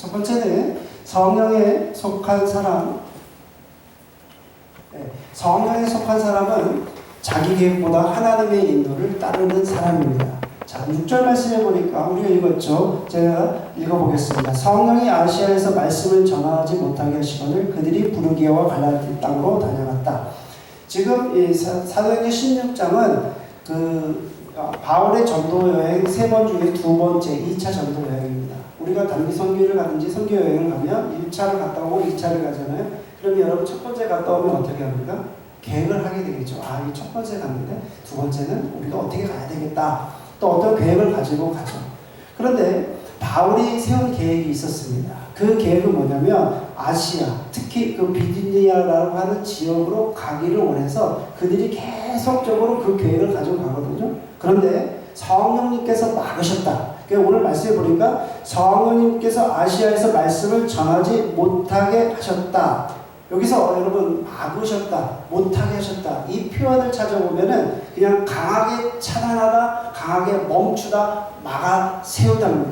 첫 번째는 성령에 속한 사람. 성령에 속한 사람은 자기 계획보다 하나님의 인도를 따르는 사람입니다. 자, 6절 말씀해 보니까 우리가 읽었죠. 제가 읽어보겠습니다. 성령이 아시아에서 말씀을 전하지 못하게 하시거늘 그들이 부르기아와 갈라디 땅으로 다녀갔다. 지금 이 사도행전 16장은 바울의 전도 여행 3번 중에 2번째 2차 전도 여행입니다. 우리가 단기 선교를 가든지 선교 여행을 가면 1차를 갔다 오고 2차를 가잖아요. 그럼 여러분 첫 번째 갔다 오면 어떻게 합니까? 계획을 하게 되겠죠. 아, 이 첫 번째 갔는데 두 번째는 우리가 어떻게 가야 되겠다. 또 어떤 계획을 가지고 가죠. 그런데 바울이 세운 계획이 있었습니다. 그 계획은 뭐냐면 아시아, 특히 그 비두니아라고 하는 지역으로 가기를 원해서 그들이 계속적으로 그 계획을 가지고 가거든요. 그런데 성령님께서 막으셨다. 오늘 말씀해 보니까 성령님께서 아시아에서 말씀을 전하지 못하게 하셨다. 여기서 여러분 막으셨다, 못하게 하셨다 이 표현을 찾아보면은 그냥 강하게 차단하다, 강하게 멈추다, 막아 세우다입니다.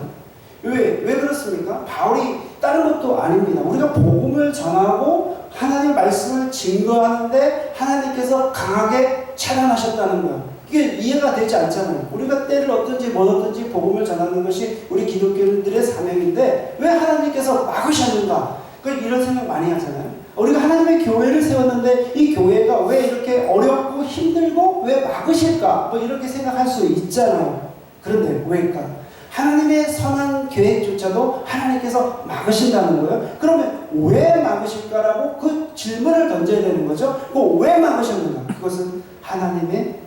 왜 그렇습니까? 바울이 다른 것도 아닙니다. 우리가 복음을 전하고 하나님 말씀을 증거하는데 하나님께서 강하게 차단하셨다는 거예요. 이게 이해가 되지 않잖아요. 우리가 때를 얻든지 못 얻든지 복음을 전하는 것이 우리 기독교인들의 사명인데 왜 하나님께서 막으셨는가? 이런 생각 많이 하잖아요. 우리가 하나님의 교회를 세웠는데 이 교회가 왜 이렇게 어렵고 힘들고 왜 막으실까? 이렇게 생각할 수 있잖아요. 그런데 왜일까? 하나님의 선한 계획조차도 하나님께서 막으신다는 거예요. 그러면 왜 막으실까라고 그 질문을 던져야 되는 거죠. 왜 막으셨는가? 그것은 하나님의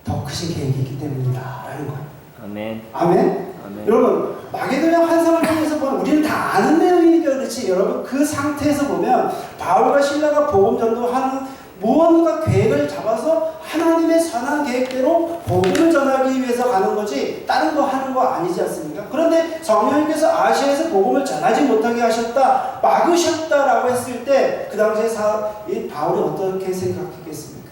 더 크신 계획이 있기 때문이다 라는 거예요. 아멘. 아멘. 아멘. 여러분 마게도냐 환상을 통해서 보면 우리는 다 아는 내용이니까 그렇지, 여러분 그 상태에서 보면 바울과 실라가 복음 전도하는 무언가 계획을 잡아서 하나님의 선한 계획대로 복음을 전하기 위해서 가는 거지 다른 거 하는 거 아니지 않습니까? 그런데 성령님께서 아시아에서 복음을 전하지 못하게 하셨다, 막으셨다라고 했을 때 그 당시에 이 바울이 어떻게 생각했겠습니까?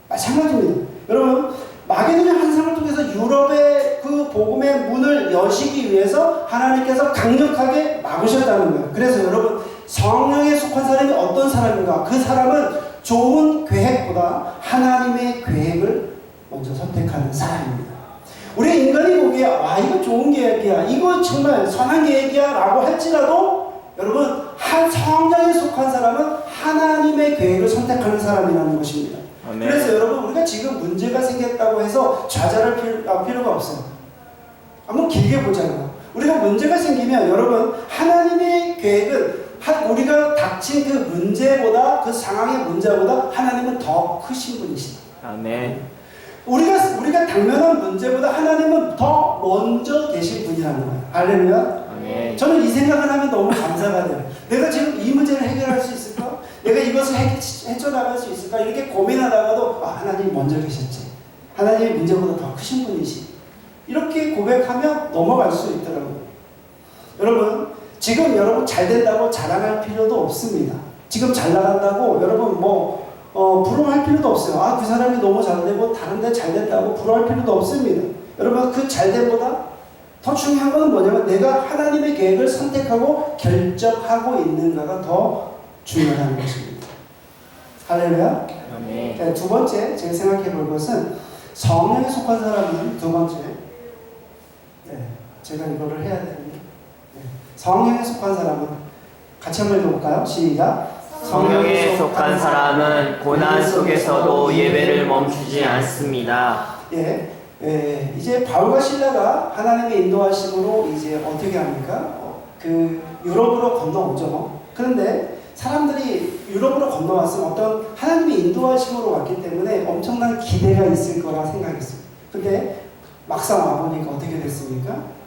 마찬가지입니다. 여러분 마게도냐 환상을 통해서 유럽의 그 복음의 문을 여시기 위해서 하나님께서 강력하게 막으셨다는 거예요. 그래서 여러분 성령에 속한 사람이 어떤 사람인가? 그 사람은 좋은 계획보다 하나님의 계획을 먼저 선택하는 사람입니다. 우리 인간이 보기에 와 이거 좋은 계획이야, 이거 정말 선한 계획이야 라고 할지라도 여러분 성령에 속한 사람은 하나님의 계획을 선택하는 사람이라는 것입니다. 아멘. 그래서 여러분 우리가 지금 문제가 생겼다고 해서 좌절할 필요가 없어요. 한번 길게 보자고요. 우리가 문제가 생기면 여러분 하나님의 계획은 우리가 닥친 그 문제보다 그 상황의 문제보다 하나님은 더 크신 분이시다. 아멘. 우리가 당면한 문제보다 하나님은 더 먼저 계신 분이라는 거예요. 할렐루야. 아멘. 저는 이 생각을 하면 너무 감사가 돼요. 내가 지금 이 문제를 해결할 수 있을까? 내가 이것을 헤쳐나갈 수 있을까? 이렇게 고민하다가도 하나님이 먼저 계셨지. 하나님이 문제보다 더 크신 분이시. 이렇게 고백하면 넘어갈 수 있더라고요. 여러분 지금 여러분 잘 된다고 자랑할 필요도 없습니다. 지금 잘 나간다고 여러분 부러워할 필요도 없어요. 그 사람이 너무 잘 되고 다른데 잘 됐다고 부러워할 필요도 없습니다. 여러분 그 잘됨보다 더 중요한 건 뭐냐면 내가 하나님의 계획을 선택하고 결정하고 있는가가 더 중요한 것입니다. 할렐루야. 아멘. 두 번째 제가 생각해 볼 것은 성령에 속한 사람은 두 번째. 제가 이거를 해야 되는데 성령에 속한 사람은 같이 한번 읽어볼까요? 시작. 성령에 속한 사람은 고난 속에서도 예배를 멈추지 않습니다. 이제 바울과 실라가 하나님의 인도하심으로 이제 어떻게 합니까? 그 유럽으로 건너오죠. 그런데 사람들이 유럽으로 건너왔으면 어떤 하나님의 인도하심으로 왔기 때문에 엄청난 기대가 있을 거라 생각했어요. 근데 막상 와보니까 어떻게 됐습니까?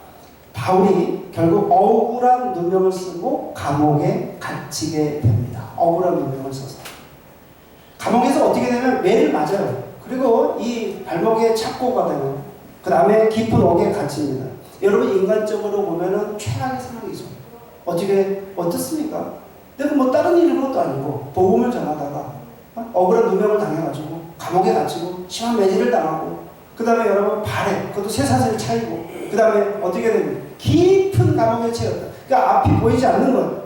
바울이 결국 억울한 누명을 쓰고 감옥에 갇히게 됩니다. 억울한 누명을 써서. 감옥에서 어떻게 되면 매를 맞아요. 그리고 이 발목에 착고가 되고 그 다음에 깊은 옥에 갇힙니다. 여러분 인간적으로 보면은 최악의 상황이죠. 어떻습니까? 내가 다른 일 이런 것도 아니고 복음을 전하다가 억울한 누명을 당해가지고 감옥에 갇히고 심한 매질을 당하고 그 다음에 여러분 발에 그것도 쇠사슬 차이고 그 다음에 어떻게 되면 깊은 감옥에 채웠다. 그러니까 앞이 보이지 않는 거예요.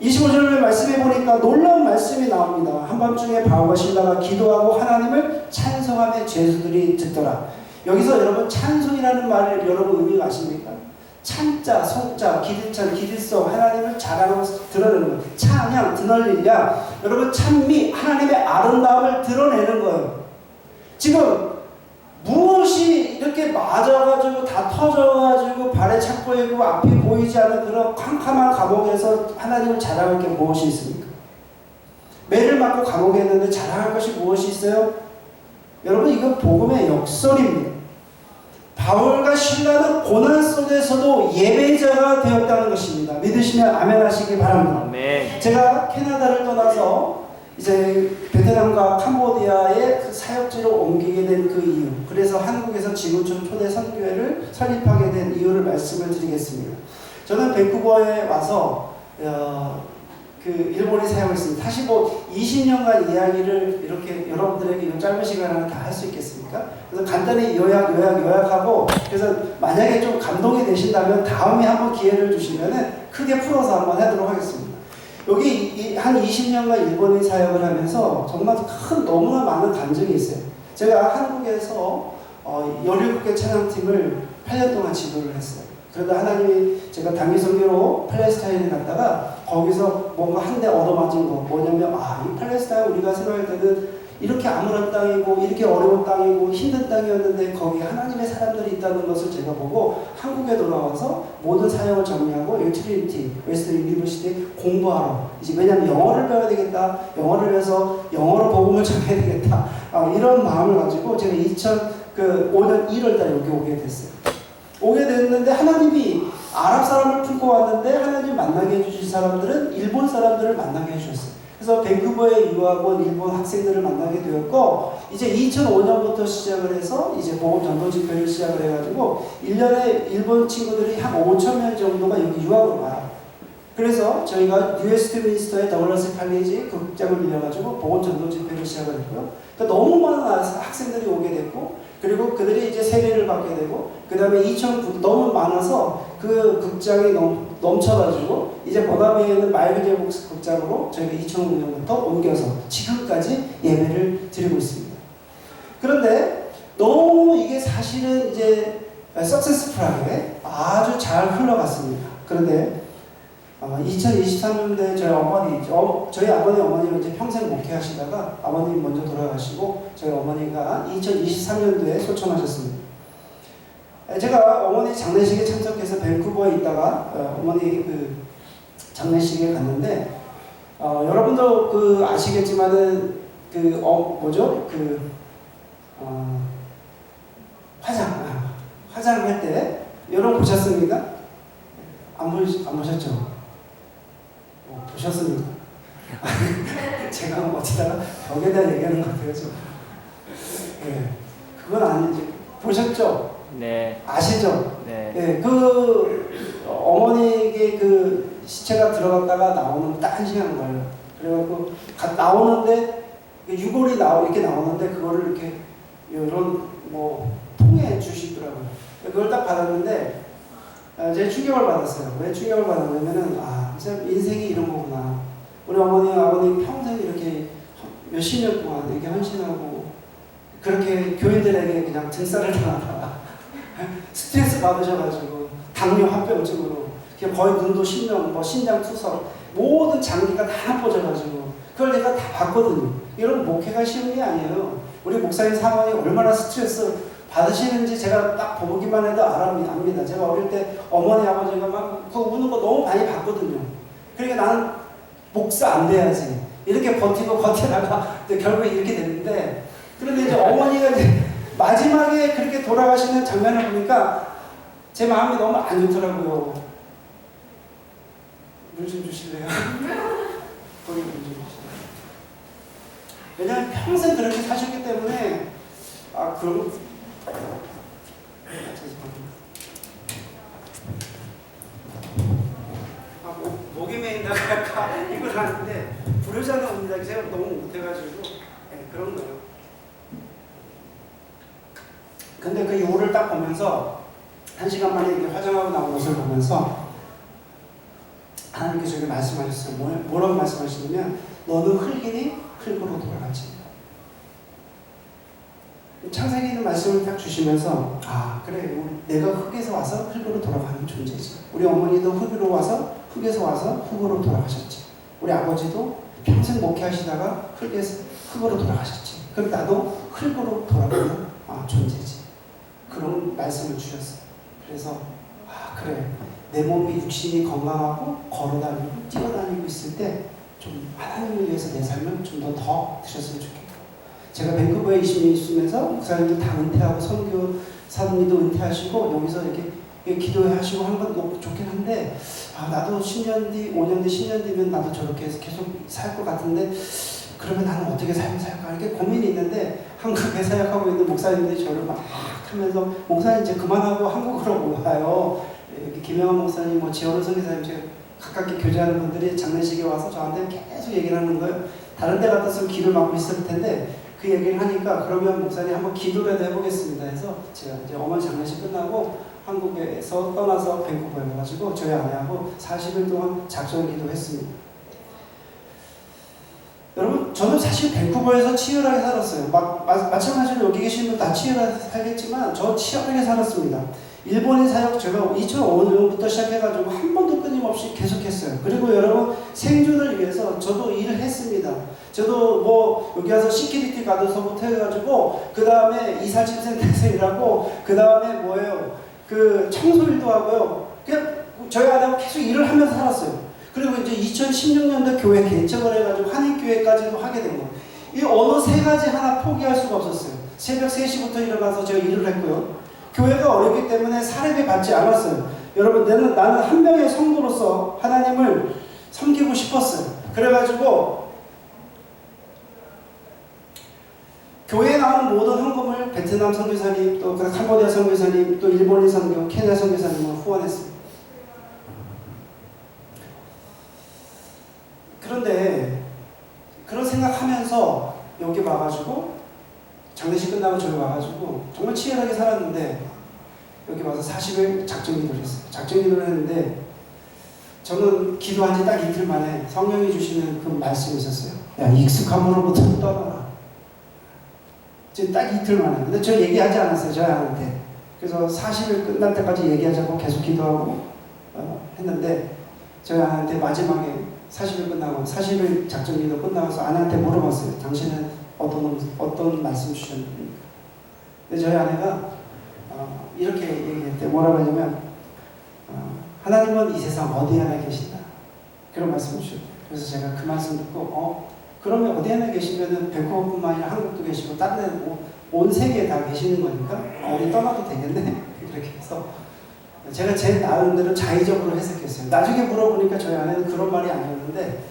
25절의 말씀해 보니까 놀라운 말씀이 나옵니다. 한밤중에 바울과 실라가 기도하고 하나님을 찬송하며 죄수들이 듣더라. 여기서 여러분 찬송이라는 말을 여러분 의미가 아십니까? 찬자, 성자, 기득찬, 기득성, 하나님을 자랑하고 드러내는 거예요. 찬양, 드러내냐. 여러분 찬미, 하나님의 아름다움을 드러내는 거예요. 지금 무엇이 이렇게 맞아가지고 다 터져가지고 발에 착 보이고 앞이 보이지 않는 그런 캄캄한 감옥에서 하나님을 자랑할 게 무엇이 있습니까? 매를 맞고 감옥에 있는데 자랑할 것이 무엇이 있어요? 여러분 이건 복음의 역설입니다. 바울과 실라는 고난 속에서도 예배자가 되었다는 것입니다. 믿으시면 아멘 하시기 바랍니다. 아멘. 제가 캐나다를 떠나서 이제 베트남과 캄보디아의 그 사역지로 옮기게 된 그 이유, 그래서 한국에서 지구촌 초대 선교회를 설립하게 된 이유를 말씀을 드리겠습니다. 저는 밴쿠버에 와서 그 일본에 사역했습니다. 사실 뭐 20년간 이야기를 이렇게 여러분들에게 이 짧은 시간 안에 다 할 수 있겠습니까? 그래서 간단히 요약하고, 그래서 만약에 좀 감동이 되신다면 다음에 한번 기회를 주시면은 크게 풀어서 한번 하도록 하겠습니다. 여기 한 20년간 일본인 사역을 하면서 정말 너무나 많은 감정이 있어요. 제가 한국에서 17개 찬양팀을 8년 동안 지도를 했어요. 그러다 하나님이 제가 단기 선교로 팔레스타인에 갔다가 거기서 뭔가 한 대 얻어맞은 거 뭐냐면 이 팔레스타인 우리가 생각할 때는 이렇게 암울한 땅이고 이렇게 어려운 땅이고 힘든 땅이었는데 거기에 하나님의 사람들이 있다는 것을 제가 보고 한국에 돌아와서 모든 사역을 정리하고 트리니티 웨스트 유니버시티 공부하러 이제 왜냐하면 영어를 배워야 되겠다, 영어를 배워서 영어로 복음을 전해야 되겠다, 이런 마음을 가지고 제가 2005년 1월 달에 여기 오게 됐어요. 오게 됐는데 하나님이 아랍 사람을 품고 왔는데 하나님 만나게 해주신 사람들은 일본 사람들을 만나게 해주셨어요. 그래서 밴쿠버에 유학원 일본 학생들을 만나게 되었고, 이제 2005년부터 시작을 해서 이제 보험 전도 집회를 시작을 해가지고 1년에 일본 친구들이 한 5,000명 정도가 여기 유학을 와요. 그래서 저희가 뉴웨스트민스터의 더글라스 칼리지 그 극장을 빌려가지고 보험 전도 집회를 시작을 했고요. 그러니까 너무 많은 학생들이 오게 됐고, 그리고 그들이 이제 세례를 받게 되고, 그 다음에 2009 너무 많아서 그 극장이 넘쳐가지고 이제 버나베에 있는 마이클 제복스 극장으로 저희가 2005년부터 옮겨서 지금까지 예배를 드리고 있습니다. 그런데 너무 이게 사실은 이제 석세스풀하게 아주 잘 흘러갔습니다. 그런데 2023년도에 저희 어머니가 이제 평생 목회하시다가 아버님 먼저 돌아가시고 저희 어머니가 2023년도에 소천하셨습니다. 제가 어머니 장례식에 참석해서 밴쿠버에 있다가 어머니 그 장례식에 갔는데 여러분도 그 아시겠지만은 그 화장할 때 여러분 보셨습니까? 안 보셨죠? 보셨습니까? 제가 어쩌다가 벽에 대한 얘기하는 것 같아요. 네, 그건 아니지. 보셨죠? 네. 아시죠? 네. 네, 그 어머니에게 그 시체가 들어갔다가 나오는 딱 1시간 걸려요. 그래갖고 나오는데 유골이 이렇게 나오는데 그거를 이렇게 이런 뭐 통에 주시더라고요. 그걸 딱 받았는데 제가 충격을 받았어요. 왜 충격을 받았냐면은 진짜 인생이 이런 거구나. 우리 어머니 아버님 평생 이렇게 몇십 년 동안 이렇게 헌신하고 그렇게 교인들에게 그냥 등살을 당하다가 스트레스 받으셔가지고 당뇨 합병증으로 거의 눈도 신경, 신장 투석 모든 장기가 다 나빠져가지고 그걸 내가 다 봤거든요. 여러분 목회가 쉬운 게 아니에요. 우리 목사님 사모님 얼마나 스트레스 받으시는지 제가 딱 보기만 해도 압니다. 제가 어릴 때 어머니 아버지가 막 그거 우는 거 너무 많이 봤거든요. 그러니까 나는 목사 안 돼야지 이렇게 버티다가 결국에 이렇게 됐는데, 그런데 이제 어머니가 이제 마지막에 그렇게 돌아가시는 장면을 보니까 제 마음이 너무 안 좋더라고요. 물 좀 주실래요? 거기 물 좀 주실래요? 왜냐하면 평생 그렇게 사셨기 때문에 그럼 목이 메인다고 할까 이걸 하는데 불효자는 옵니다. 제가 너무 못해가지고 그런 거예요. 근데 그 요를 딱 보면서 1시간 만에 이렇게 화장하고 나온 모습을 보면서 하나님께서 저에게 말씀하셨어요. 뭐라고 말씀하시냐면 너는 흙이니 흙으로 돌아가지. 창세기는 말씀을 딱 주시면서 그래 내가 흙에서 와서 흙으로 돌아가는 존재지. 우리 어머니도 흙으로 와서 흙에서 와서 흙으로 돌아가셨지. 우리 아버지도 평생 목회하시다가 흙으로 돌아가셨지. 그럼 나도 흙으로 돌아가는 존재지. 그런 말씀을 주셨어요. 그래서 그래 내 몸이 육신이 건강하고 걸어다니고 뛰어다니고 있을 때 좀 하나님을 위해서 내 삶을 좀 더 드렸으면 좋겠고, 제가 밴쿠버에 20년 있으면서 목사님들 다 은퇴하고 선교사님도 은퇴하시고 여기서 이렇게 기도하시고 한 건 좋긴 한데 나도 10년 뒤, 5년 뒤, 10년 뒤면 나도 저렇게 해서 계속 살 것 같은데 그러면 나는 어떻게 삶을 살까 이렇게 고민이 있는데, 한국에 사역하고 있는 목사님들이 저를 막 하면서 목사님 이제 그만하고 한국으로 와요. 이렇게 김영환 목사님, 지원호 선교사님 제가 가깝게 교제하는 분들이 장례식에 와서 저한테 계속 얘기를 하는 거예요. 다른 데 갔다 길을 막고 있을 텐데 그 얘기를 하니까 그러면 목사님 한번 기도라도 해보겠습니다 해서 제가 이제 어머니 장례식 끝나고 한국에서 떠나서 밴쿠버에 가가지고 저희 아내하고 40일 동안 작정 기도했습니다. 여러분 저는 사실 밴쿠버에서 치열하게 살았어요. 마찬가지로 여기 계신 분 다 치열하게 살겠지만 저 치열하게 살았습니다. 일본인 사역 제가 2005년부터 시작해가지고 한 번도 끊임없이 계속했어요. 그리고 여러분 생존을 위해서 저도 일을 했습니다. 저도 여기 와서 시큐리티 가드서부터 해가지고 그 다음에 이사짐센터에서 일하고 그 다음에 그 청소일도 하고요. 그냥 저희 아내하고 계속 일을 하면서 살았어요. 그리고 이제 2016년도 교회 개척을 해가지고 한인교회까지도 하게 된 거예요. 이 어느 세 가지 하나 포기할 수가 없었어요. 새벽 3시부터 일어나서 제가 일을 했고요. 교회가 어렵기 때문에 사례비 받지 않았어요. 여러분 나는 한 명의 성도로서 하나님을 섬기고 싶었어요. 그래가지고 교회에 나오는 모든 헌금을 베트남 선교사님, 또 캄보디아 선교사님, 또 일본인 선교, 케냐 선교사님을 후원했습니다. 그런데 그런 생각하면서 여기 와가지고 장례식 끝나고 저기 와가지고 정말 치열하게 살았는데 여기 와서 40일 작정 기도를 했어요. 작정 기도를 했는데 저는 기도한 지 딱 이틀 만에 성령이 주시는 그 말씀이 있었어요. 야, 익숙함으로부터 떠나라. 지금 딱 이틀 만에. 근데 저 얘기하지 않았어요. 저한테. 그래서 40일 끝날 때까지 얘기하자고 계속 기도하고 했는데 저희 아내한테 마지막에 40일 끝나고 40일 작전 기도 끝나서 아내한테 물어봤어요. 당신은 어떤 말씀 주셨습니까? 근데 저희 아내가 이렇게 얘기했대요. 뭐라고 하냐면 하나님은 이 세상 어디 하나 계신다. 그런 말씀을 주셨대요. 그래서 제가 그 말씀 듣고 그러면 어디 하나 계시면은 밴쿠버뿐만 아니라 한국도 계시고 다른 데 온 세계에 다 계시는 거니까 어디 떠나도 되겠네. 이렇게 해서 제가 제 나름대로 자의적으로 해석했어요. 나중에 물어보니까 저희 아내는 그런 말이 아니었는데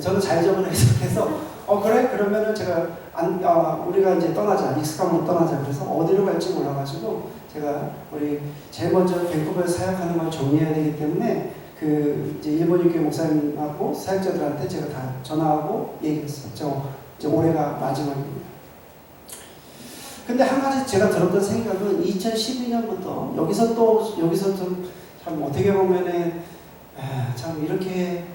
저는 자의적으로 해석해서 그래? 그러면은 제가 우리가 이제 떠나자. 익숙함으로 떠나자. 그래서 어디로 갈지 몰라가지고 제가 우리 제일 먼저 밴쿠버에서 사역하는 걸 정리해야 되기 때문에 이제 일본인 교회 목사님하고 사역자들한테 제가 다 전화하고 얘기했어요. 이제 올해가 마지막입니다. 근데 한 가지 제가 들었던 생각은 2012년부터 여기서 좀 참 어떻게 보면은 참 이렇게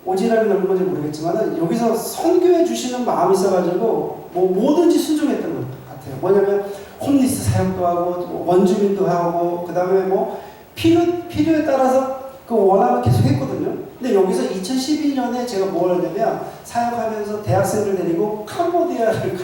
오지랖이 넓은 건지 모르겠지만 여기서 선교해 주시는 마음이 있어가지고 뭐든지 순종했던 것 같아요. 뭐냐면 홈리스 사역도 하고 원주민도 하고 그 다음에 필요에 따라서 그 원하면 계속 했거든요. 근데 여기서 2012년에 제가 뭘 하냐면 사역하면서 대학생들 데리고 캄보디아를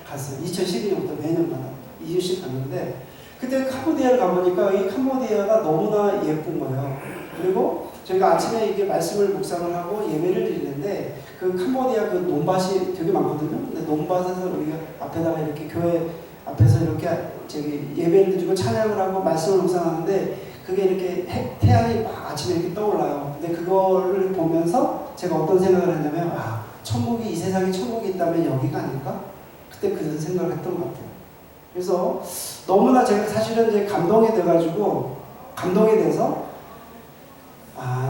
갔어요. 2012년부터 매년마다 2주씩 갔는데 그때 캄보디아를 가보니까 이 캄보디아가 너무나 예쁜 거예요. 그리고 저희가 아침에 이게 말씀을 묵상을 하고 예배를 드리는데 그 캄보디아 그 논밭이 되게 많거든요. 근데 논밭에서 우리가 앞에다가 이렇게 교회 앞에서 이렇게 예배를 드리고 찬양을 하고 말씀을 묵상하는데 그게 이렇게 태양이 막 아침에 이렇게 떠올라요. 근데 그거를 보면서 제가 어떤 생각을 했냐면 천국이 이 세상에 천국이 있다면 여기가 아닐까? 그때 그런 생각을 했던 것 같아요. 그래서 너무나 제가 사실은 이제 감동이 돼서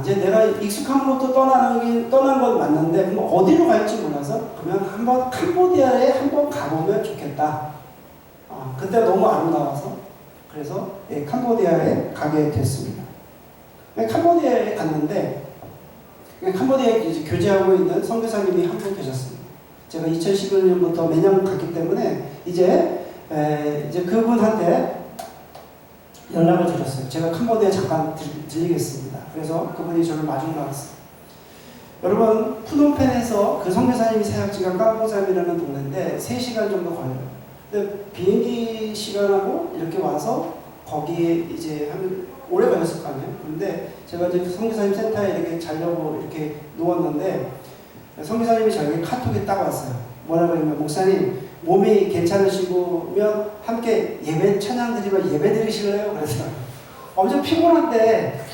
이제 내가 익숙함으로부터 떠난 건 맞는데 그럼 어디로 갈지 몰라서 그러면 한번 캄보디아에 한번 가보면 좋겠다. 그때 너무 아름다워서 그래서 캄보디아에 가게 됐습니다. 캄보디아에 갔는데 캄보디아에 이제 교제하고 있는 선교사님이 한 분 계셨습니다. 제가 2011년부터 매년 갔기 때문에 이제 그분한테 연락을 드렸어요. 제가 캄보디아 잠깐 들리겠습니다. 그래서 그분이 저를 마중 나왔어요. 여러분, 푸놈펜에서 그 선교사님이 사역지가 까봉잠이라는 동네인데 3시간 정도 걸려요. 근데 비행기 시간하고 이렇게 와서 거기에 이제 오래 걸렸을 거 아니에요. 근데 제가 이제 선교사님 센터에 이렇게 자려고 이렇게 누웠는데 선교사님이 저에게 카톡이 딱 왔어요. 뭐라고 하냐면, 목사님 몸이 괜찮으시면 함께 예배 찬양 드리면 예배 드리실래요? 그래서 엄청 피곤한데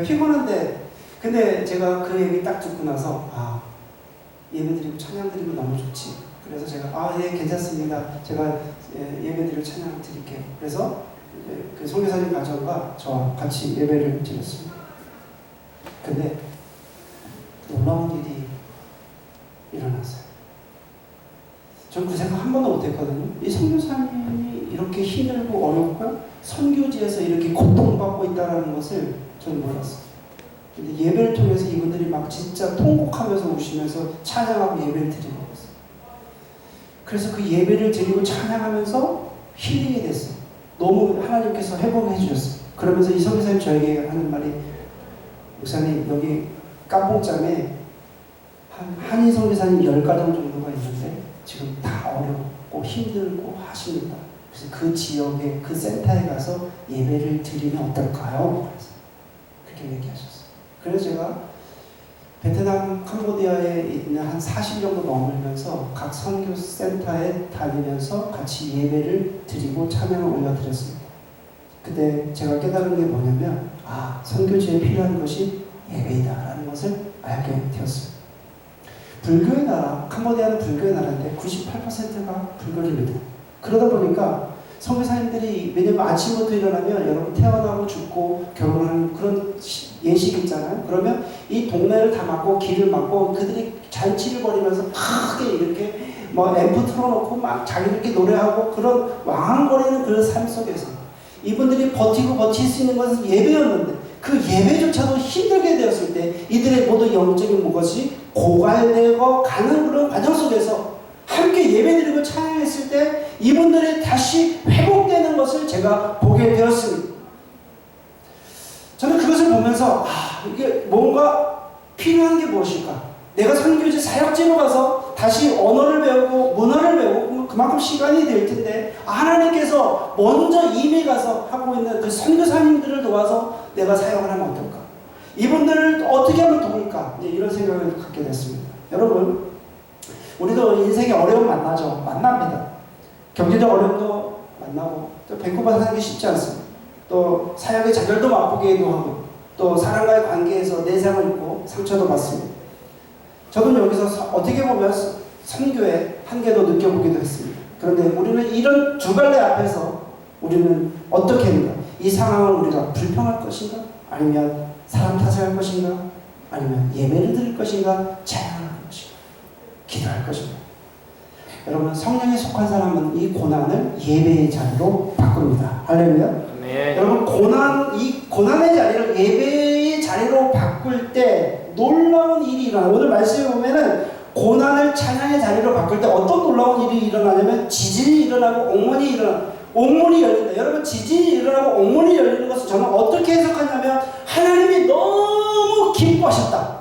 피곤한데 근데 제가 그 얘기 딱 듣고 나서 예배 드리고 찬양 드리면 너무 좋지. 그래서 제가 예 괜찮습니다. 제가 예배 드리고 찬양 드릴게요. 그래서 그 선교사님 가정과 저와 같이 예배를 드렸습니다. 근데 놀라운 일이 일어났어요. 전 그 생각 한 번도 못했거든요. 이 선교사님이 이렇게 힘들고 어렵고 선교지에서 이렇게 고통받고 있다는 것을 저는 몰랐어요. 근데 예배를 통해서 이분들이 막 진짜 통곡하면서 오시면서 찬양하고 예배를 드리는 거였어요. 그래서 그 예배를 드리고 찬양하면서 힐링이 됐어요. 너무 하나님께서 회복해 주셨어요. 그러면서 이 선교사님 저에게 하는 말이, 목사님 여기 깜봉짬에 한인 선교사님 10가정 정도가 있는데 지금 다 어렵고 힘들고 하십니다. 그래서 그 지역에 그 센터에 가서 예배를 드리면 어떨까요? 그래서 그렇게 얘기하셨어요. 그래서 제가 베트남, 캄보디아에 있는 한 40년 정도 머물면서 각 선교 센터에 다니면서 같이 예배를 드리고 찬양을 올려드렸습니다. 근데 제가 깨달은 게 뭐냐면, 선교지에 필요한 것이 예배이다라는 것을 알게 되었어요. 불교의 나라, 캄보디아는 불교의 나라인데 98%가 불교를 믿어요. 그러다 보니까 선교사님들이, 왜냐면 아침부터 일어나면 여러분 태어나고 죽고 결혼하는 그런 예식이 있잖아요. 그러면 이 동네를 다 막고 길을 막고 그들이 잔치를 벌이면서 크게 이렇게 앰프 틀어놓고 막 자기들끼리 노래하고 그런 왕왕거리는 그런 삶 속에서 이분들이 버틸 수 있는 것은 예배였는데, 그 예배조차도 힘들게 되었을 때 이들의 모두 영적인 것이 고갈되고 가는 그런 과정 속에서 함께 예배드리고 찬양했을 때 이분들이 다시 회복되는 것을 제가 보게 되었습니다. 저는 그것을 보면서 이게 뭔가 필요한 게 무엇일까? 내가 선교지 사역지로 가서 다시 언어를 배우고 문화를 배우고 그만큼 시간이 될 텐데, 하나님께서 먼저 이미 가서 하고 있는 그 선교사님들을 도와서 내가 사역을 하면 어떨까? 이분들을 어떻게 하면 도울까? 이런 생각을 갖게 됐습니다. 여러분, 우리도 인생에 어려움 만납니다. 경제적 어려움도 만나고, 또 밴쿠버 사는 게 쉽지 않습니다. 또 사역의 좌절도 맛보기도 하고, 또 사람과의 관계에서 내상을 입고 상처도 받습니다. 저도 여기서 어떻게 보면 선교의 한계도 느껴보기도 했습니다. 그런데 우리는 이런 두 갈래 앞에서 우리는 어떻게 합니까? 이 상황을 우리가 불평할 것인가? 아니면 사람 탓을 할 것인가? 아니면 예배를 드릴 것인가? 찬양할 것인가? 기도할 것인가? 여러분, 성령에 속한 사람은 이 고난을 예배의 자리로 바꿉니다. 할렐루야. 네. 여러분, 이 고난의 자리를 예배의 자리로 바꿀 때 놀라운 일이 일어나요. 오늘 말씀에 보면은 고난을 찬양의 자리로 바꿀 때 어떤 놀라운 일이 일어나냐면, 지진이 일어나고 옥문이 열린다. 여러분, 지진이 일어나고 옥문이 열리는 것을 저는 어떻게 해석하냐면, 하나님이 너무 기뻐하셨다.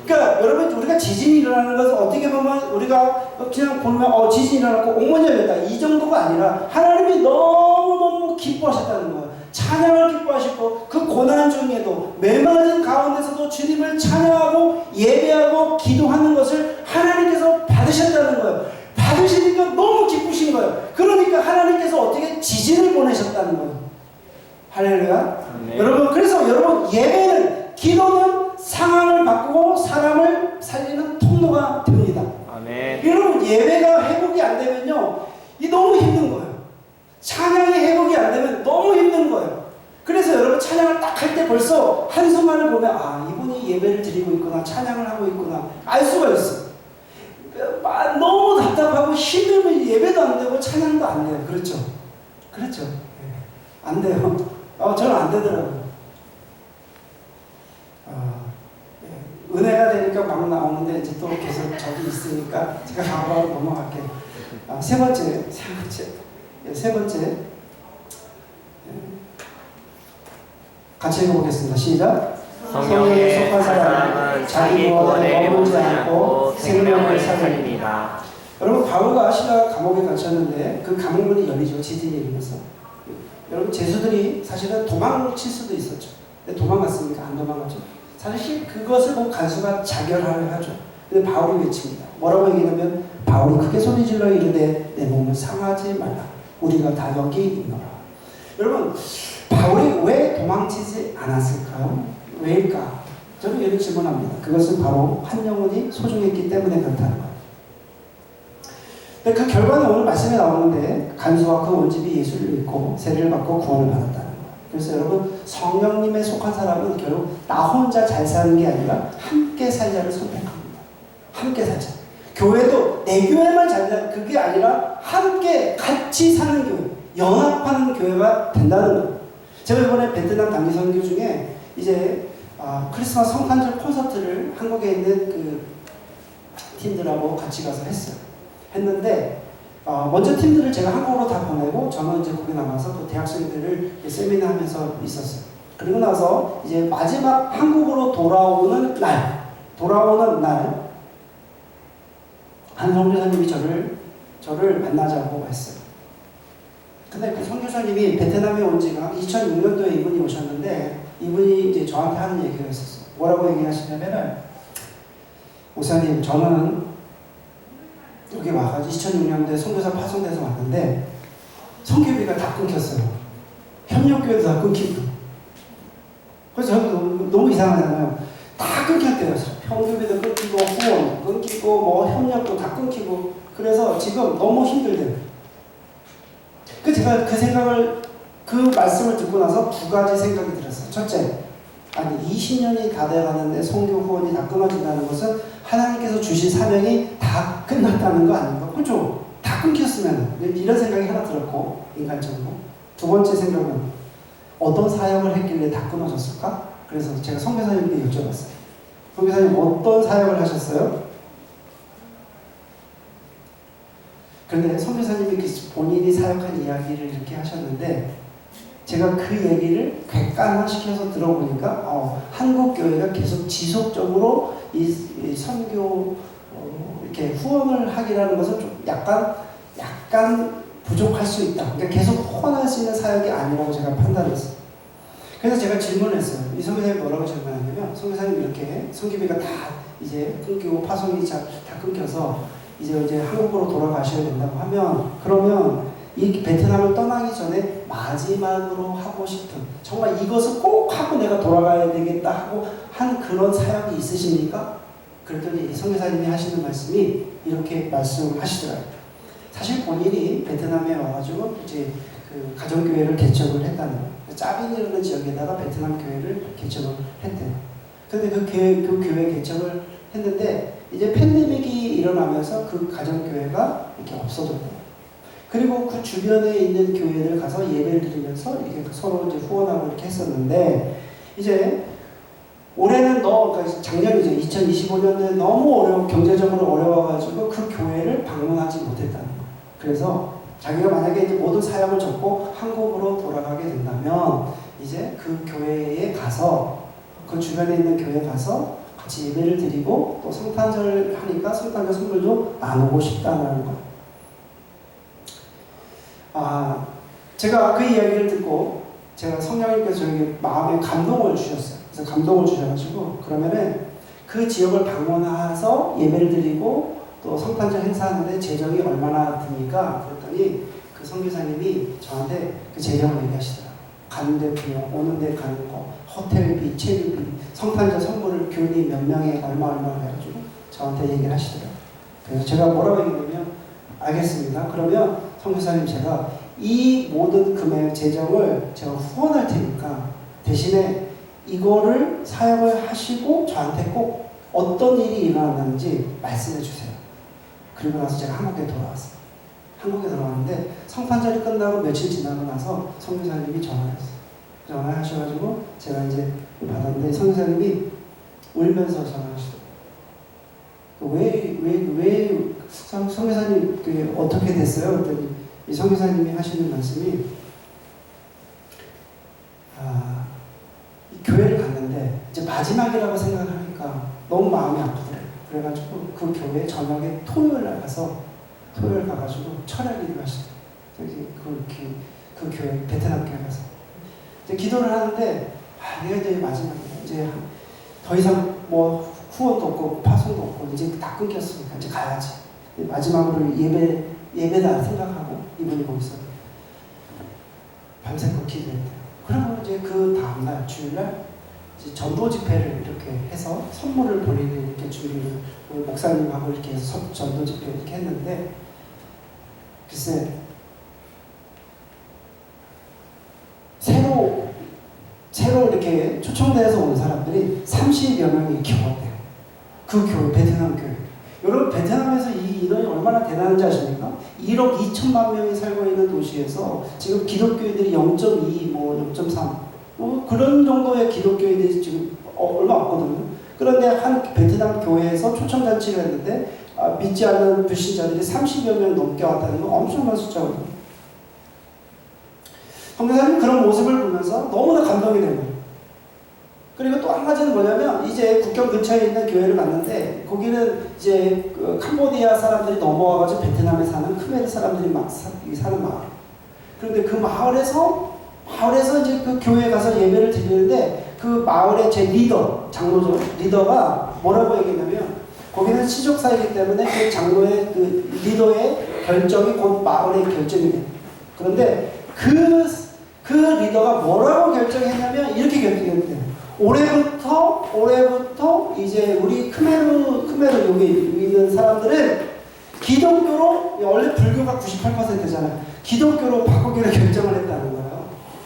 그러니까 여러분, 우리가 지진이 일어나는 것은 어떻게 보면 우리가 그냥 보면 지진이 일어났고 옥문이 열렸다, 이 정도가 아니라 하나님이 너무너무 기뻐하셨다는 거예요. 찬양을 기뻐하시고, 그 고난 중에도 메마른 가운데서도 주님을 찬양하고 예배하고 기도하는 것을 하나님께서 받으셨다는 거예요. 받으시니까 너무 기쁘신 거예요. 그러니까 하나님께서 어떻게 지진을 보내셨다는 거예요. 할렐루야. 네. 여러분, 그래서 여러분, 예배는, 기도는 상황을 바꾸고 사람을 살리는 통로가 됩니다. 아멘. 여러분, 예배가 회복이 안 되면요, 이 너무 힘든 거예요. 찬양이 회복이 안 되면 너무 힘든 거예요. 그래서 여러분, 찬양을 딱 할 때 벌써 한순간을 보면, 이분이 예배를 드리고 있구나, 찬양을 하고 있구나, 알 수가 있어요. 너무 답답하고 힘들면 예배도 안 되고 찬양도 안 돼요. 그렇죠? 그렇죠? 안 돼요. 저는 안 되더라고요. 되니까 막 나오는데 이제 또 계속 저기 있으니까 제가 바로 넘어갈게요. 세 번째. 같이 읽어보겠습니다. 시작. 성령에 속한 사람은 자기 구원에 머물지 않고 생명을 살립니다. 여러분 바울과 시라가 감옥에 갇혔는데 그 감옥문이 열리죠. 지진이 일어나서. 여러분 죄수들이 사실은 도망칠 수도 있었죠. 근데 도망갔습니까? 안 도망갔죠. 사실 그것을 보고 간수가 자결하려 하죠. 근데 바울이 외칩니다. 뭐라고 얘기하냐면 바울이 크게 소리질러 이르되 내 몸을 상하지 말라. 우리가 다 여기 있노라. 여러분 바울이 왜 도망치지 않았을까요? 왜일까? 저는 이런 질문합니다. 그것은 바로 한 영혼이 소중했기 때문에 그렇다는 거예요. 그 결과는 오늘 말씀에 나오는데 간수와 그 온 집이 예수를 믿고 세례를 받고 구원을 받았다는 거예요. 그래서 여러분 성령님에 속한 사람은 결국 나 혼자 잘 사는 게 아니라 함께 살자를 선택합니다. 함께 살자. 교회도 내 교회만 잘 살자 그게 아니라 함께 같이 사는 교회, 연합하는 교회가 된다는 거예요. 제가 이번에 베트남 단기 선교 중에 이제 크리스마스 성탄절 콘서트를 한국에 있는 그 팀들하고 같이 가서 했는데 먼저 팀들을 제가 한국으로 다 보내고 저는 이제 거기 남아서 그 대학생들을 세미나 하면서 있었어요. 그리고 나서 이제 마지막 한국으로 돌아오는 날 한 선교사님이 저를 만나자고 했어요. 근데 그 선교사님이 베트남에 온 지가 2006년도에 이분이 오셨는데 이분이 이제 저한테 하는 얘기가 있었어요. 뭐라고 얘기하시냐면은 목사님 저는 여기 와가지고 2006년도에 선교사 파송돼서 왔는데 선교비가 다 끊겼어요. 협력교회도 다 끊기고. 그래서 저는 너무 이상하잖아요. 다 끊겼대요. 선교비도 끊기고 후원도 끊기고 뭐 협력도 다 끊기고 그래서 지금 너무 힘들대요. 제가 그 말씀을 듣고 나서 두 가지 생각이 들었어요. 첫째, 아니 20년이 다 돼가는데 선교 후원이 다 끊어진다는 것은 하나님께서 주신 사명이 다 끝났다는 거 아닌가? 그렇죠? 다 끊겼으면 이런 생각이 하나 들었고 인간적으로. 두 번째 생각은 어떤 사역을 했길래 다 끊어졌을까? 그래서 제가 선교사님께 여쭤봤어요. 선교사님 어떤 사역을 하셨어요? 그런데 선교사님이 본인이 사역한 이야기를 이렇게 하셨는데 제가 그 얘기를 객관화시켜서 들어보니까 한국 교회가 계속 지속적으로 이 선교 이렇게 후원을 하기라는 것은 좀 약간 부족할 수 있다. 그러니까 계속 후원할 수 있는 사역이 아니라고 제가 판단했어요. 그래서 제가 질문했어요. 이 선교사님이 뭐라고 질문했냐면 선교사님 이렇게 선교비가 다 이제 끊기고 파송이 다 끊겨서 이제 한국으로 돌아가셔야 된다고 하면 그러면 이 베트남을 떠나기 전에 마지막으로 하고 싶은 정말 이것을 꼭 하고 내가 돌아가야 되겠다 하고 한 그런 사역이 있으십니까? 그랬더니 이 선교사님이 하시는 말씀이 이렇게 말씀하시더라고요. 사실 본인이 베트남에 와가지고 이제 그 가정교회를 개척을 했다는 거예요. 짜빈이라는 지역에다가 베트남 교회를 개척을 했대요. 근데 그 교회 개척을 했는데 이제 팬데믹이 일어나면서 그 가정교회가 이렇게 없어졌대요. 그리고 그 주변에 있는 교회를 가서 예배를 드리면서 이렇게 서로 이제 후원하고 이렇게 했었는데 이제 올해는 그러니까 작년이죠. 2025년에 너무 경제적으로 어려워가지고 그 교회를 방문하지 못했다는 거예요. 그래서 자기가 만약에 이제 모든 사역을 접고 한국으로 돌아가게 된다면 이제 그 교회에 가서 그 주변에 있는 교회에 가서 같이 예배를 드리고 또 성탄절 하니까 성탄절 선물도 나누고 싶다는 거예요. 제가 그 이야기를 듣고 제가 성령님께서 저에게 마음에 감동을 주셨어요. 그래서 감동을 주셔가지고 그러면은 그 지역을 방문해서 예배를 드리고 또 성탄절 행사하는데 재정이 얼마나 듭니까? 그랬더니 그 선교사님이 저한테 그 재정을 얘기하시더라고요. 가는데 비용, 오는데 가는 거, 호텔비, 체류비, 성탄절 선물을 교인이 몇 명에 얼마 해가지고 저한테 얘기를 하시더라고요. 그래서 제가 뭐라고 얘기했냐면 알겠습니다. 그러면 선교사님 제가 이 모든 금액 재정을 제가 후원할 테니까 대신에 이거를 사역을 하시고 저한테 꼭 어떤 일이 일어났는지 말씀해 주세요. 그리고 나서 제가 한국에 돌아왔어요. 한국에 돌아왔는데 성탄절이 끝나고 며칠 지나고 나서 선교사님이 전화하셔가지고 제가 이제 받았는데 선교사님이 울면서 전화하시더라고요. 왜 성교사님 그게 어떻게 됐어요? 그랬더니 이 성교사님이 하시는 말씀이 이 교회를 갔는데 이제 마지막이라고 생각하니까 너무 마음이 아프더래요. 그래가지고 그 교회 저녁에 토요일 날 가서 토요일 가가지고 철야기를 하시더라고요. 그 교회 베트남 교회 가서 이제 기도를 하는데 내가 이제 마지막이다. 이제 더 이상 뭐 후원도 없고 파송도 없고 이제 다 끊겼으니까 이제 가야지. 마지막으로 예배다 생각하고 이분이 거기서 밤새껏 기도했대요. 그러면 이제 그 다음날 주일날 이제 전도 집회를 이렇게 해서 선물을 보내는 이렇게 준비를 목사님하고 이렇게 해서 전도 집회 이렇게 했는데 글쎄 새로 이렇게 초청돼서 온 사람들이 30여 명이 이렇게 왔대요. 그 교회, 베트남 교회. 여러분, 베트남에서 이 인원이 얼마나 대단한지 아십니까? 1억 2천만 명이 살고 있는 도시에서 지금 기독교인들이 0.2, 뭐 0.3, 그런 정도의 기독교인들이 지금 얼마 없거든요. 그런데 한 베트남 교회에서 초청잔치를 했는데 믿지 않는 불신자들이 30여 명 넘게 왔다는 건 엄청난 숫자거든요. 성교사님 그런 모습을 보면서 너무나 감동이 되는 거예요. 그리고 또 한 가지는 뭐냐면 이제 국경 근처에 있는 교회를 갔는데 거기는 이제 그 캄보디아 사람들이 넘어와가지고 베트남에 사는 크메르 사람들이 막 사는 마을. 그런데 그 마을에서 이제 그 교회에 가서 예배를 드리는데 그 마을의 제 리더, 장로죠. 리더가 뭐라고 얘기했냐면 거기는 시족사이기 때문에 그 장로의 그 리더의 결정이 곧 마을의 결정이에요. 그런데 그 리더가 뭐라고 결정했냐면 이렇게 결정했대요. 올해부터 이제 우리 크메르 여기 있는 사람들은 기독교로, 원래 불교가 98%잖아요. 기독교로 바꾸기로 결정을 했다는 거예요.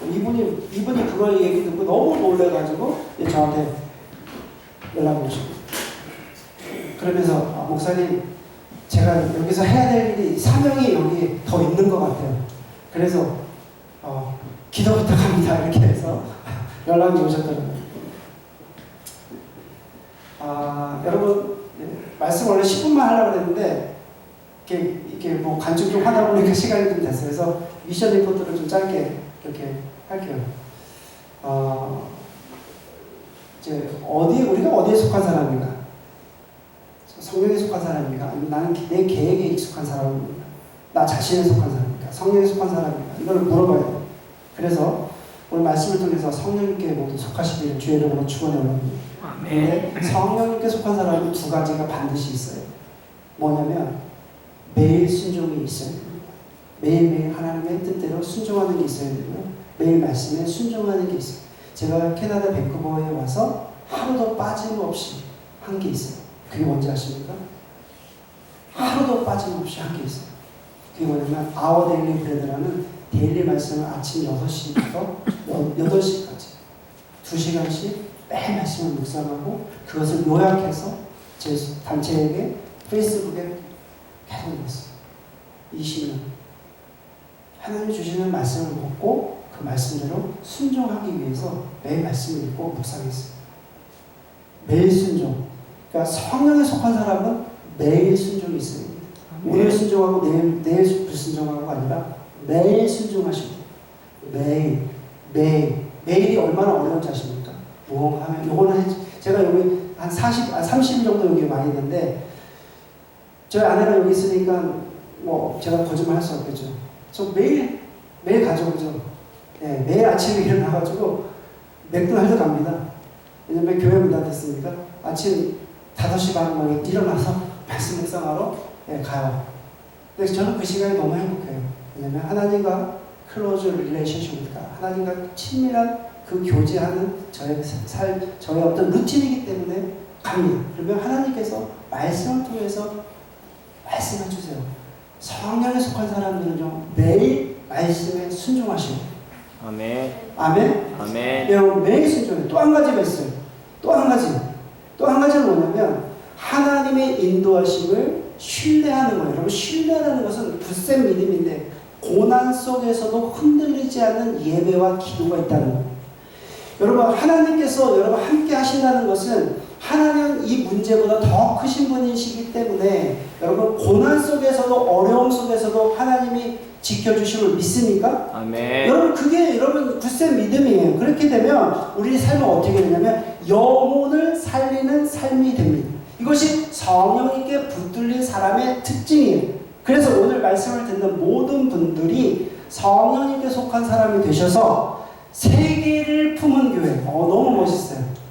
이분이 그걸 얘기 듣고 너무 놀래가지고 저한테 연락이 오십니다. 그러면서 목사님 제가 여기서 해야 될 일이 사명이 여기 더 있는 것 같아요. 그래서 기도 부탁합니다. 이렇게 해서 연락이 오셨더라고요. 여러분 말씀 원래 10분만 하려고 했는데 이렇게 뭐 간증 좀 하다 보니까 시간이 좀 됐어요. 그래서 미션 리포트를 좀 짧게 이렇게 할게요. 이제 우리가 어디에 속한 사람인가? 성령에 속한 사람인가? 아니면 나는 내 계획에 익숙한 사람인가? 나 자신에 속한 사람인가? 성령에 속한 사람인가? 이걸 물어봐야 돼요. 그래서 오늘 말씀을 통해서 성령님께 모두 속하시기를 주의 이름으로 축원해 올립니다. 근데 성령님께 속한 사람은 두 가지가 반드시 있어요. 뭐냐면 매일 순종이 있어야 됩니다. 매일매일 하나님의 뜻대로 순종하는 게 있어야 되고요. 매일 말씀에 순종하는 게 있어요. 제가 캐나다 밴쿠버에 와서 하루도 빠짐없이 한 게 있어요. 그게 뭔지 아십니까? 하루도 빠짐없이 한 게 있어요. 그게 뭐냐면 Our Daily Bread라는 데일리 말씀을 아침 6시부터 8시까지 2시간씩 매일 말씀을 묵상하고 그것을 요약해서 제 단체에게 페이스북에 계속 올렸어요. 20년. 하나님 주시는 말씀을 먹고 그 말씀대로 순종하기 위해서 매일 말씀을 읽고 묵상했어요. 매일 순종. 그러니까 성령에 속한 사람은 매일 순종이 있어야 됩니다. 오늘 순종하고 내일 불순종하고가 아니라 매일 순종하시고 매일이 얼마나 어려운지 아십니까? 무언가하면 요거는 제가 여기 한 30일 정도 여기 와 있는데 저희 아내가 여기 있으니까 뭐 제가 거짓말 할 수 없겠죠. 저 매일 가죠, 그죠? 네, 매일 아침에 일어나가지고 맥도날드 갑니다. 왜냐면 교회 문 닫았으니까 아침 5시 반 막 일어나서 말씀 묵상하러 가요. 근데 저는 그 시간이 너무 행복해요. 왜냐면 하나님과 클로즈 릴레이션십이니까 하나님과 친밀한 그 교제하는 저의 어떤 루틴이기 때문에 갑니다. 그러면 하나님께서 말씀을 통해서 말씀해 주세요. 성령에 속한 사람들은요 매일 말씀에 순종하시고. 아멘. 아멘. 아멘. 여러분 매일 순종해. 또 한 가지가 있어요. 또 한 가지는 뭐냐면 하나님의 인도하심을 신뢰하는 거예요. 여러분 신뢰라는 것은 굳센 믿음인데 고난 속에서도 흔들리지 않는 예배와 기도가 있다는 거예요. 여러분 하나님께서 여러분 함께 하신다는 것은 하나님은 이 문제보다 더 크신 분이시기 때문에 여러분 고난 속에서도 어려움 속에서도 하나님이 지켜주심을 믿습니까? 아멘. 여러분 그게 여러분 굳센 믿음이에요. 그렇게 되면 우리 삶은 어떻게 되냐면 영혼을 살리는 삶이 됩니다. 이것이 성령님께 붙들린 사람의 특징이에요. 그래서 오늘 말씀을 듣는 모든 분들이 성령님께 속한 사람이 되셔서 세계를 품은 교회. 너무 멋있어요.